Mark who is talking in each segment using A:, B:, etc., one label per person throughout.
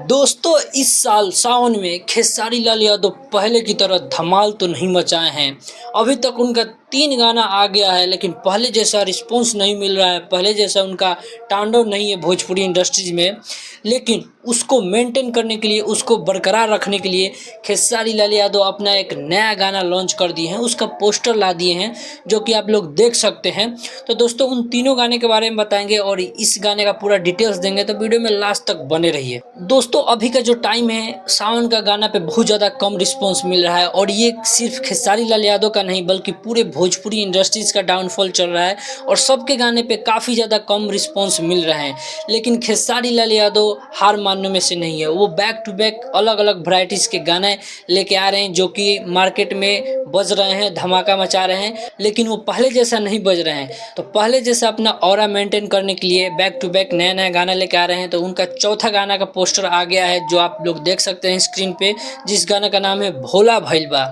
A: दोस्तों इस साल सावन में खेसारी लाल यादव पहले की तरह धमाल तो नहीं मचाए हैं। अभी तक उनका 3 गाना आ गया है, लेकिन पहले जैसा रिस्पॉन्स नहीं मिल रहा है, पहले जैसा उनका तांडव नहीं है भोजपुरी इंडस्ट्रीज में। लेकिन उसको मेंटेन करने के लिए, उसको बरकरार रखने के लिए खेसारी लाल यादव अपना एक नया गाना लॉन्च कर दिए हैं, उसका पोस्टर ला दिए हैं जो कि आप लोग देख सकते हैं। तो दोस्तों उन तीनों गाने के बारे में बताएंगे और इस गाने का पूरा डिटेल्स देंगे, तो वीडियो में लास्ट तक बने रहिए। दोस्तों अभी का जो टाइम है, सावन का गाना पे बहुत ज़्यादा कम रिस्पॉन्स मिल रहा है और ये सिर्फ खेसारी लाल यादव का नहीं बल्कि पूरे भोजपुरी इंडस्ट्रीज़ का डाउनफॉल चल रहा है और सबके गाने पे काफ़ी ज़्यादा कम रिस्पॉन्स मिल रहे हैं। लेकिन खेसारी लाल यादव हार मानने में से नहीं है, वो बैक टू बैक अलग अलग वैरायटीज़ के गाने लेके आ रहे हैं जो कि मार्केट में बज रहे हैं, धमाका मचा रहे हैं। लेकिन वो पहले जैसा नहीं बज रहे हैं, तो पहले जैसा अपना ऑरा मेंटेन करने के लिए बैक टू बैक नया नया गाना लेके आ रहे हैं। तो उनका चौथा गाना का पोस्टर आ गया है जो आप लोग देख सकते हैं स्क्रीन पे, जिस गाने का नाम है भोला भैलबा।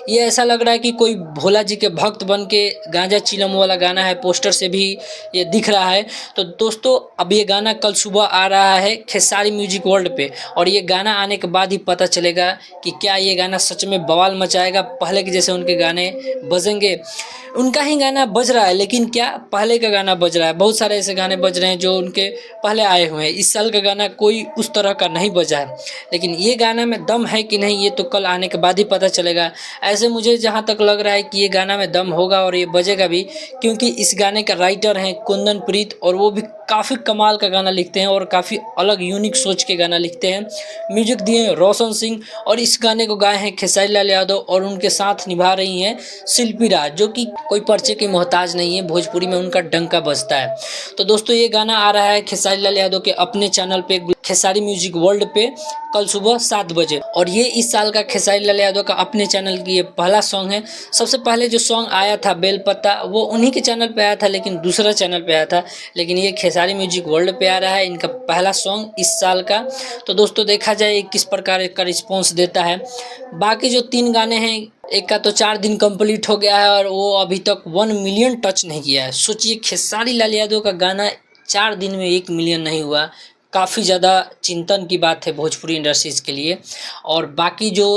A: ये ऐसा लग रहा है कि कोई भोला जी के भक्त बन के गांजा चिलम वाला गाना है, पोस्टर से भी ये दिख रहा है। तो दोस्तों अब ये गाना कल सुबह आ रहा है खेसारी म्यूजिक वर्ल्ड पे, और ये गाना आने के बाद ही पता चलेगा कि क्या ये गाना सच में बवाल मचाएगा, पहले के जैसे उनके गाने बजेंगे। उनका ही गाना बज रहा है, लेकिन क्या पहले का गाना बज रहा है। बहुत सारे ऐसे गाने बज रहे हैं जो उनके पहले आए हुए हैं। इस साल का गाना कोई उस तरह का नहीं बजा है, लेकिन ये गाना में दम है कि नहीं ये तो कल आने के बाद ही पता चलेगा। ऐसे मुझे जहाँ तक लग रहा है कि ये गाना में दम होगा और ये बजेगा भी, क्योंकि इस गाने का राइटर हैं कुंदन प्रीत, और वो भी काफ़ी कमाल का गाना लिखते हैं और काफ़ी अलग यूनिक सोच के गाना लिखते हैं। म्यूजिक दिए हैं रोशन सिंह, और इस गाने को गाए हैं खेसारी लाल यादव, और उनके साथ निभा रही हैं शिल्पी राज, जो कि कोई पर्चे की मोहताज नहीं है, भोजपुरी में उनका डंका बजता है। तो दोस्तों ये गाना आ रहा है खेसारी लाल यादव के अपने चैनल पे, खेसारी म्यूजिक वर्ल्ड पे, कल सुबह 7 बजे। और ये इस साल का खेसारी लाल यादव का अपने चैनल की ये पहला सॉन्ग है। सबसे पहले जो सॉन्ग आया था बेलपत्ता, वो उन्हीं के चैनल पे आया था, लेकिन दूसरा चैनल पे आया था। लेकिन ये खेसारी म्यूजिक वर्ल्ड पे आ रहा है, इनका पहला सॉन्ग इस साल का। तो दोस्तों देखा जाए किस प्रकार का रिस्पॉन्स देता है। बाकी जो 3 गाने हैं, एक का तो 4 दिन कंप्लीट हो गया है और वो अभी तक 1 मिलियन टच नहीं किया है। सोचिए खेसारी लाल यादव का गाना 4 दिन में 1 मिलियन नहीं हुआ, काफ़ी ज़्यादा चिंतन की बात है भोजपुरी इंडस्ट्रीज़ के लिए। और बाकी जो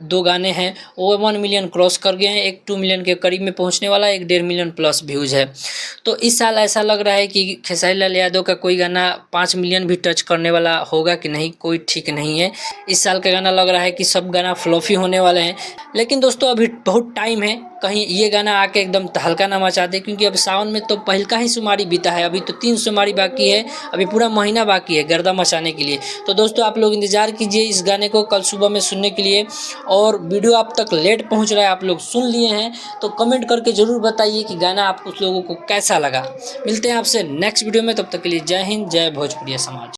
A: 2 गाने हैं वो 1 मिलियन क्रॉस कर गए हैं, एक 2 मिलियन के करीब में पहुंचने वाला है, एक 1.5 मिलियन प्लस व्यूज़ है। तो इस साल ऐसा लग रहा है कि खेसारी लाल यादव का कोई गाना 5 मिलियन भी टच करने वाला होगा कि नहीं, कोई ठीक नहीं है। इस साल का गाना लग रहा है कि सब गाना फ्लॉफी होने वाले हैं। लेकिन दोस्तों अभी बहुत टाइम है, कहीं ये गाना आके एकदम तहलका ना मचा दे, क्योंकि अब सावन में तो पहलका ही सोमवारी बीता है, अभी तो 3 सोमवारी बाकी है, अभी पूरा महीना बाकी है गर्दा मचाने के लिए। तो दोस्तों आप लोग इंतज़ार कीजिए इस गाने को कल सुबह में सुनने के लिए। और वीडियो आप तक लेट पहुंच रहा है, आप लोग सुन लिए हैं तो कमेंट करके ज़रूर बताइए कि गाना आप कुछ लोगों को कैसा लगा। मिलते हैं आपसे नेक्स्ट वीडियो में, तब तक के लिए जय हिंद, जय भोजपुरिया समाज।